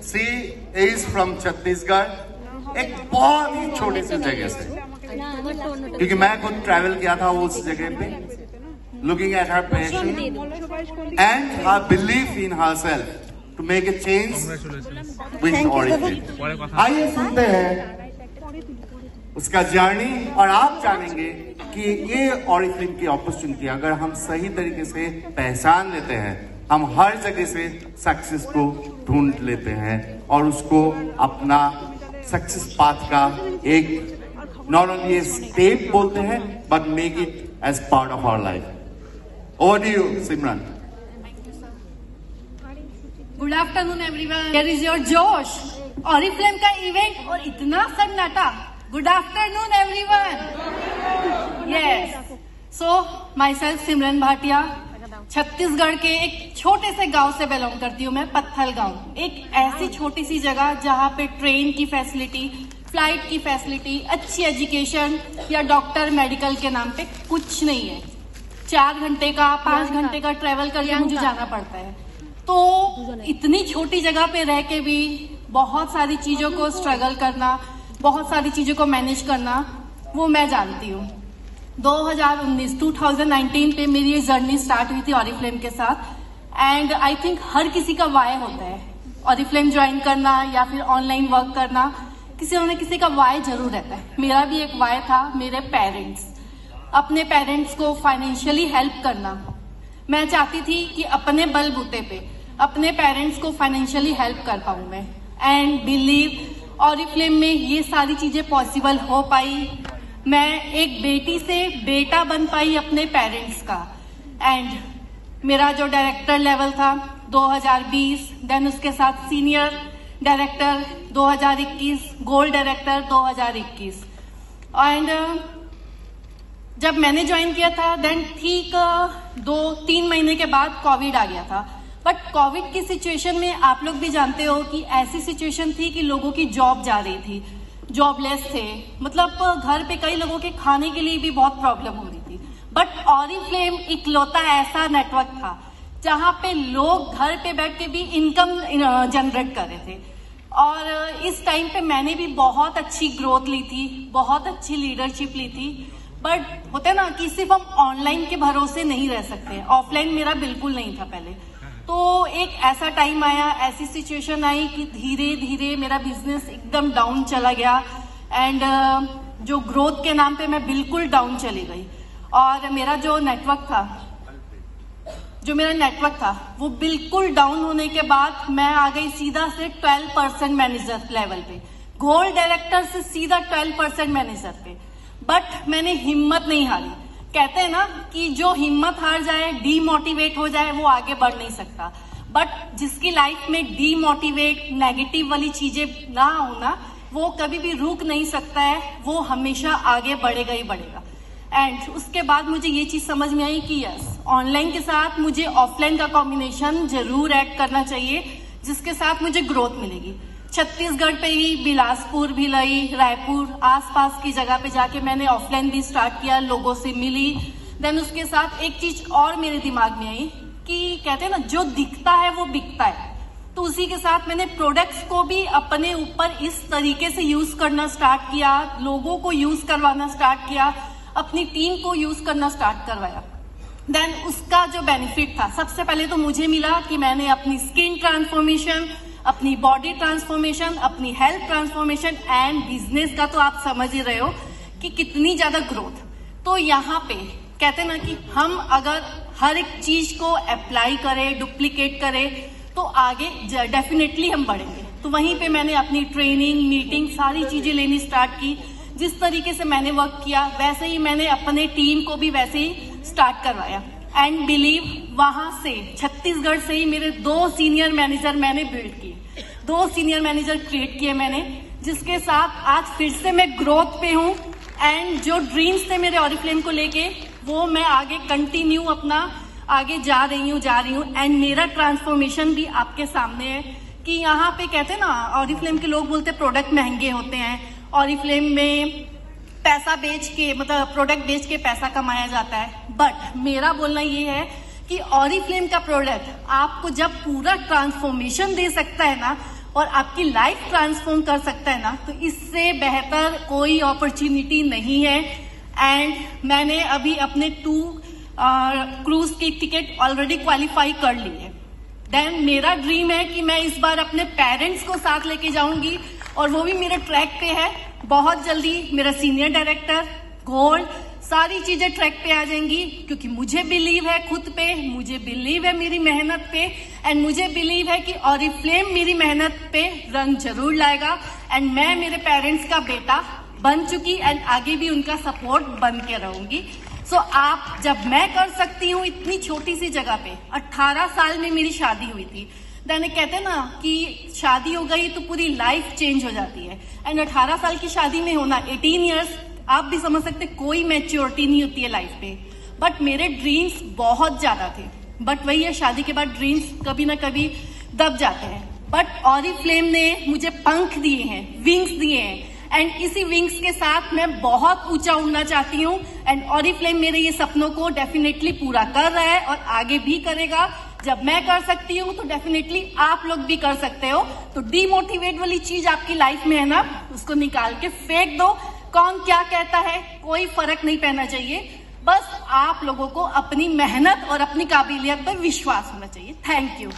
C is from Chhattisgarh, एक बहुत ही छोटी सी जगह से, क्योंकि मैं खुद ट्रैवल किया था उस जगह पे, looking at her passion and her belief in herself to make a change with Oriflame. आइए सुनते हैं उसका जर्नी, और आप जानेंगे कि ये ऑरिफ्लेम की अपॉर्चुनिटी अगर हम सही तरीके से पहचान लेते हैं, हम हर जगह से सक्सेस को ढूंढ लेते हैं और उसको अपना सक्सेस पाथ का एक नॉट ओनली स्टेप बोलते हैं but make it as part of our life. Over to you Simran. Good afternoon everyone, here is your Josh, Oriflame का इवेंट और इतना सन्नाटा। Good afternoon everyone. Yes, so myself Simran Bhatia, Chhattisgarh के एक छोटे से गांव से बिलोंग करती हूँ मैं, पत्थल गांव। एक ऐसी छोटी सी जगह जहाँ पे ट्रेन की फैसिलिटी, फ्लाइट की फैसिलिटी, अच्छी एजुकेशन या डॉक्टर मेडिकल के नाम पे कुछ नहीं है। 4 घंटे का 5 घंटे का ट्रेवल करके मुझे जाना पड़ता है। तो इतनी छोटी जगह पे रह के भी बहुत सारी चीजों को स्ट्रगल करना, बहुत सारी चीजों को मैनेज करना, वो मैं जानती हूँ। 2019 पे मेरी ये जर्नी स्टार्ट हुई थी ऑरिफ्लेम के साथ। एंड आई थिंक हर किसी का वाई होता है, ऑरिफ्लेम ज्वाइन करना या फिर ऑनलाइन वर्क करना, किसी का वाई जरूर रहता है। मेरा भी एक वाई था, मेरे पेरेंट्स, अपने पेरेंट्स को फाइनेंशियली हेल्प करना। मैं चाहती थी कि अपने बलबूते पे अपने पेरेंट्स को फाइनेंशियली हेल्प कर पाऊं मैं। एंड बिलीव, ऑरिफ्लेम में ये सारी चीजें पॉसिबल हो पाई। मैं एक बेटी से बेटा बन पाई अपने पेरेंट्स का। एंड मेरा जो डायरेक्टर लेवल था 2020, देन उसके साथ senior director 2021, gold director 2021। And जब मैंने ज्वाइन किया था देन ठीक 2-3 महीने के बाद कोविड आ गया था। बट कोविड की सिचुएशन में आप लोग भी जानते हो कि ऐसी सिचुएशन थी कि लोगों की जॉब जा रही थी, जॉबलेस थे, मतलब घर पे कई लोगों के खाने के लिए भी बहुत प्रॉब्लम हो रही थी। बट ऑरिफ्लेम इकलौता ऐसा नेटवर्क था जहां पे लोग घर पे बैठ के भी इनकम जनरेट कर रहे थे। और इस टाइम पे मैंने भी बहुत अच्छी ग्रोथ ली थी, बहुत अच्छी लीडरशिप ली थी। बट होता है ना कि सिर्फ हम ऑनलाइन के भरोसे नहीं रह सकते, ऑफलाइन मेरा बिल्कुल नहीं था पहले। तो एक ऐसा टाइम आया, ऐसी सिचुएशन आई कि धीरे धीरे मेरा बिजनेस एकदम डाउन चला गया। एंड जो ग्रोथ के नाम पे मैं बिल्कुल डाउन चली गई। और मेरा जो नेटवर्क था वो बिल्कुल डाउन होने के बाद मैं आ गई सीधा से 12% मैनेजर लेवल पे, गोल्ड डायरेक्टर से सीधा 12% मैनेजर पे। बट मैंने हिम्मत नहीं हारी। कहते हैं ना कि जो हिम्मत हार जाए, डीमोटिवेट हो जाए, वो आगे बढ़ नहीं सकता। बट जिसकी लाइफ में डीमोटिवेट, नेगेटिव वाली चीजें ना हो ना, वो कभी भी रुक नहीं सकता है, वो हमेशा आगे बढ़ेगा ही बढ़ेगा। एंड उसके बाद मुझे ये चीज समझ में आई कि यस, ऑनलाइन के साथ मुझे ऑफलाइन का कॉम्बिनेशन जरूर ऐड करना चाहिए, जिसके साथ मुझे ग्रोथ मिलेगी। छत्तीसगढ़ पे ही बिलासपुर, भिलाई, रायपुर आसपास की जगह पे जाके मैंने ऑफलाइन भी स्टार्ट किया, लोगों से मिली। देन उसके साथ एक चीज और मेरे दिमाग में आई कि कहते हैं ना, जो दिखता है वो बिकता है। तो उसी के साथ मैंने प्रोडक्ट्स को भी अपने ऊपर इस तरीके से यूज करना स्टार्ट किया, लोगों को यूज करवाना स्टार्ट किया, अपनी टीम को यूज करना स्टार्ट करवाया। देन उसका जो बेनिफिट था, सबसे पहले तो मुझे मिला कि मैंने अपनी स्किन ट्रांसफॉर्मेशन, अपनी बॉडी ट्रांसफॉर्मेशन, अपनी हेल्थ ट्रांसफॉर्मेशन एंड बिजनेस का तो आप समझ ही रहे हो कि कितनी ज्यादा ग्रोथ। तो यहाँ पे कहते हैं ना कि हम अगर हर एक चीज को अप्लाई करें, डुप्लीकेट करें, तो आगे डेफिनेटली हम बढ़ेंगे। तो वहीं पे मैंने अपनी ट्रेनिंग, मीटिंग, सारी चीजें लेनी स्टार्ट की। जिस तरीके से मैंने वर्क किया वैसे ही मैंने अपने टीम को भी वैसे ही स्टार्ट करवाया। एंड बिलीव, वहां से छत्तीसगढ़ से ही मेरे 2 सीनियर मैनेजर मैंने बिल्ड किए, 2 सीनियर मैनेजर क्रिएट किए मैंने, जिसके साथ आज फिर से मैं ग्रोथ पे हूँ। एंड जो ड्रीम्स थे मेरे ऑरिफ्लेम को लेके, वो मैं आगे कंटिन्यू अपना आगे जा रही हूँ। एंड मेरा ट्रांसफॉर्मेशन भी आपके सामने है कि यहाँ पे कहते हैं ना, ऑरिफ्लेम के लोग बोलते हैं प्रोडक्ट महंगे होते हैं, ऑरिफ्लेम में पैसा बेच के, मतलब प्रोडक्ट बेच के पैसा कमाया जाता है। बट मेरा बोलना ये है कि ऑरिफ्लेम का प्रोडक्ट आपको जब पूरा ट्रांसफॉर्मेशन दे सकता है ना, और आपकी लाइफ ट्रांसफॉर्म कर सकता है ना, तो इससे बेहतर कोई अपॉर्चुनिटी नहीं है। एंड मैंने अभी अपने 2 क्रूज की टिकट ऑलरेडी क्वालिफाई कर ली है। देन मेरा ड्रीम है कि मैं इस बार अपने पेरेंट्स को साथ लेके जाऊंगी, और वो भी मेरे ट्रैक पे है। बहुत जल्दी मेरा सीनियर डायरेक्टर, गोल्ड, सारी चीजें ट्रैक पे आ जाएंगी, क्योंकि मुझे बिलीव है खुद पे, मुझे बिलीव है मेरी मेहनत पे, एंड मुझे बिलीव है कि ऑरिफ्लेम मेरी मेहनत पे रंग जरूर लाएगा। एंड मैं मेरे पेरेंट्स का बेटा बन चुकी, एंड आगे भी उनका सपोर्ट बन के रहूंगी। सो आप, जब मैं कर सकती हूँ इतनी छोटी सी जगह पे, 18 साल में मेरी शादी हुई थी। मैंने कहते हैं ना कि शादी हो गई तो पूरी लाइफ चेंज हो जाती है, एंड 18 साल की शादी में होना, 18 इयर्स, आप भी समझ सकते, कोई मैच्योरिटी नहीं होती है लाइफ पे। बट मेरे ड्रीम्स बहुत ज्यादा थे, बट वही है, शादी के बाद ड्रीम्स कभी ना कभी दब जाते हैं। बट ऑरिफ्लेम ने मुझे पंख दिए हैं, विंग्स दिए हैं, एंड इसी विंग्स के साथ मैं बहुत ऊंचा उड़ना चाहती हूँ। एंड ऑरिफ्लेम मेरे ये सपनों को डेफिनेटली पूरा कर रहा है और आगे भी करेगा। जब मैं कर सकती हूँ तो डेफिनेटली आप लोग भी कर सकते हो। तो डीमोटिवेट वाली चीज आपकी लाइफ में है ना, उसको निकाल के फेंक दो। कौन क्या कहता है कोई फर्क नहीं पड़ना चाहिए, बस आप लोगों को अपनी मेहनत और अपनी काबिलियत पर विश्वास होना चाहिए। Thank you.